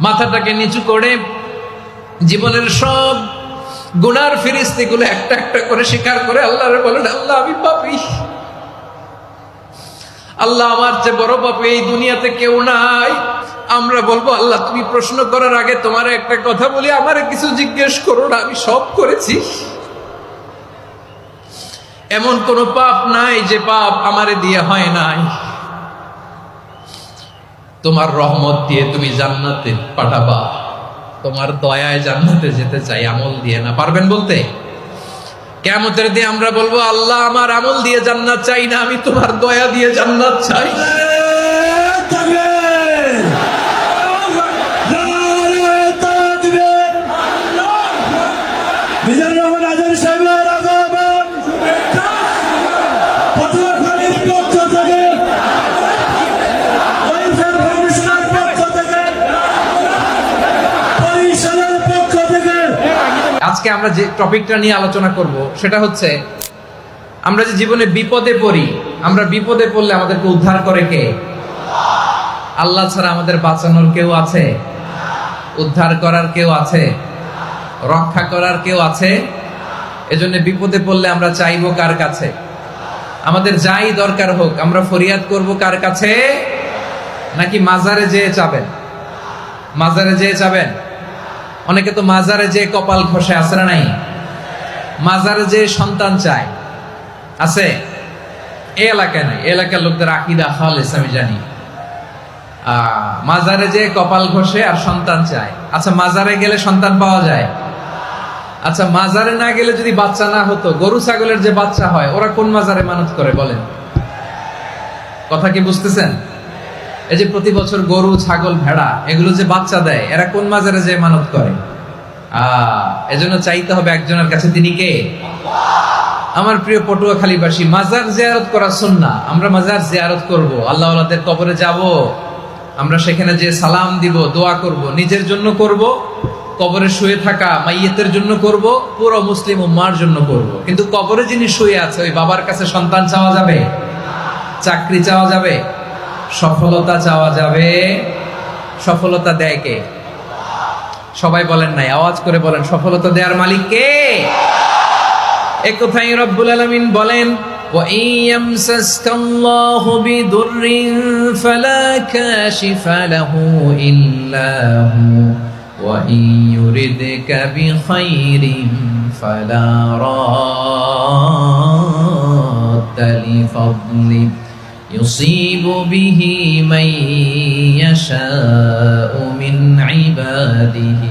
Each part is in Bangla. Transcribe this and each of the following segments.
মাথাটাকে নিচু করে জীবনের সব গুনার ফিরিস্তিগুলো একটা একটা করে স্বীকার করে আল্লাহরে বলেন, আল্লাহ আমি পাপী, আল্লাহ আমার চেয়ে বড় পাপী এই দুনিয়াতে কেউ নাই। আমরা বলবো, আল্লাহ তুমি প্রশ্ন করার আগে তোমার একটা কথা বলি, আমারে কিছু জিজ্ঞেস করো না, আমি সব করেছি। এমন কোন পাপ নাই যে পাপ আমারে দিয়ে হয় নাই। তোমার রহমত দিয়ে তুমি জান্নাতে পাঠাবা, তোমার দয়ায় জান্নাতে যেতে চাই, আমল দিয়ে না। পারবেন বলতে? কিয়ামতের দিন আমরা বলবো, আল্লাহ আমার আমল দিয়ে জান্নাত চাই না, আমি তোমার দয়া দিয়ে জান্নাত চাই। আজকে আমরা যে টপিকটা নিয়ে আলোচনা করব সেটা হচ্ছে, আমরা যে জীবনে বিপদে পড়ি, আমরা বিপদে পড়লে আমাদেরকে উদ্ধার করে কে? আল্লাহ ছাড়া আমাদের বাঁচানোর কেউ আছে? উদ্ধার করার কেউ আছে? রক্ষা করার কেউ আছে? এজন্য বিপদে পড়লে আমরা চাইবো কার কাছে? আমাদের যাই দরকার হোক আমরা ফরিয়াদ করব কার কাছে? নাকি মাজারে যেয়ে চাবেন? মাজারে যেয়ে চাবেন? অনেকে তো মাজারে যে কপাল ঘষে, আছে না নাই? মাজারে যে সন্তান চায়, আছে? এই এলাকায় নাই, এলাকার লোকদের আকীদা খালেস আমি জানি। মাজারে যে কপাল ঘষে আর সন্তান চায়। আচ্ছা, মাজারে গেলে সন্তান পাওয়া যায়? আচ্ছা, মাজারে না গেলে যদি বাচ্চা না হতো, গরু ছাগলের যে বাচ্চা হয় ওরা কোন মাজারে মানত করে বলেন? কথা কি বুঝতেছেন? এই যে প্রতি বছর গরু ছাগল ভেড়া এগুলো যে বাচ্চা দেয়, এরা কোন মাজারে যে মানত করে? এজন্য চাইতে হবে একজনের কাছে, তিনি কে? আমার প্রিয় পটুয়াখালীবাসী, মাজার জিয়ারত করা সুন্নাহ। আমরা মাজার জিয়ারত করব, আল্লাহ ওয়ালাদের কবরে যাব, আমরা সেখানে যে সালাম দিব, দোয়া করব, নিজের জন্য করব, কবরে শুয়ে থাকা মাইয়েতের জন্য করব, পুরো মুসলিম উম্মার জন্য করব। কিন্তু কবরে যিনি শুয়ে আছে ওই বাবার কাছে সন্তান চাওয়া যাবে? চাকরি চাওয়া যাবে? সফলতা চাওয়া যাবে? সফলতা দেয় কে? সবাই বলেন নাই, আওয়াজ করে বলেন, সফলতা দেওয়ার মালিক কে? এক কথাই রব্বুল আলামিন বলেন, ওয়া ইয়ামসাসকাল্লাহু বিদুররিন ফালা কাশিফা লাহু ইল্লা হু ওয়া ইয়ুরিদকা বিখাইরিন ফালা রাদ্দা লিফাদলি يصيب به من يشاء من عباده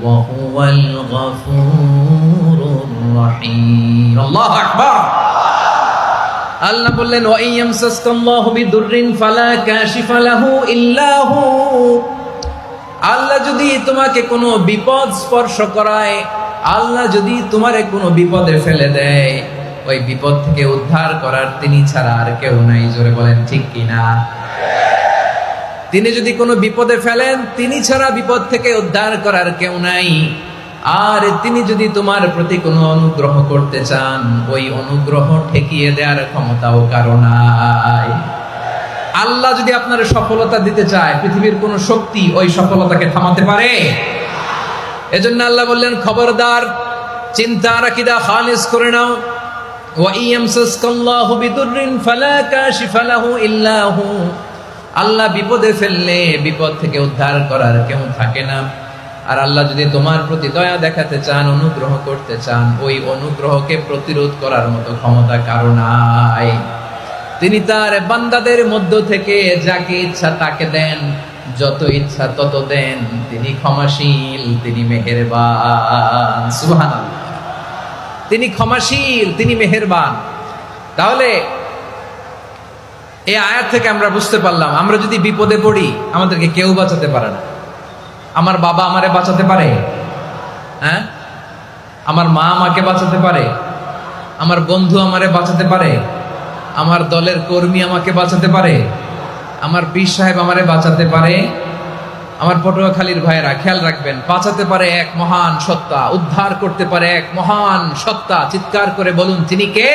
وهو الغفور الرحيم الله أكبر আল্লাহ বললেন, ওয়া ইয়ামসাসকাল্লাহু বিদুররিন ফালা কাশিফা লাহু ইল্লা হু। আল্লাহ যদি তোমাকে কোনো বিপদ স্পর্শ করায়, আল্লাহ যদি তোমারে কোনো বিপদে ফেলে দেয়, ওই বিপদ থেকে উদ্ধার করার তিনি ছাড়া আর কেউ নাই। জোরে বলেন ঠিক কিনা? তিনি যদি কোনো বিপদে ফেলেন, তিনি ছাড়া বিপদ থেকে উদ্ধার করার কেউ নাই। আর তিনি যদি তোমার প্রতি কোনো অনুগ্রহ করতে চান, ওই অনুগ্রহ ঠেকিয়ে দেওয়ার ক্ষমতাও কারো নাই। আল্লাহ যদি আপনার সফলতা দিতে চায়, পৃথিবীর কোন শক্তি ওই সফলতাকে থামাতে পারে? এজন্য আল্লাহ বললেন, খবরদার, চিন্তা আর আকীদা খালিস করে নাও। ওয়া ইয়ামসাসকাল্লাহু বিদুররিন ফালা কাশিফা লাহু ইল্লা হু। আল্লাহ বিপদে ফেললে বিপদ থেকে উদ্ধার করার কেউ থাকে না। আর আল্লাহ যদি তোমার প্রতি দয়া দেখাতে চান, অনুগ্রহ করতে চান, ওই অনুগ্রহকে প্রতিরোধ করার মতো ক্ষমতা কারো নাই। তিনি তার বান্দাদের মধ্য থেকে যাকে ইচ্ছা তাকে দেন, যত ইচ্ছা তত দেন। তিনি ক্ষমাশীল, তিনি মেহেরবান। সুবহানাল্লাহ। তিনি ক্ষমাশীল, তিনি মেহেরবান। তাহলে এই আয়াত থেকে আমরা বুঝতে পারলাম, আমরা যদি বিপদে পড়ি আমাদেরকে কেউ বাঁচাতে পারে না। আমার বাবা আমারে বাঁচাতে পারে? হ্যাঁ? আমার মা আমাকে বাঁচাতে পারে? আমার বন্ধু আমারে বাঁচাতে পারে? আমার দলের কর্মী আমাকে বাঁচাতে পারে? আমার পীর সাহেব আমারে বাঁচাতে পারে? আমার পটুয়াখালীর ভাইয়েরা খেয়াল রাখবেন, বাঁচাতে পারে এক মহান সত্তা, উদ্ধার করতে পারে এক মহান সত্তা। চিৎকার করে বলুন, তিনি কে?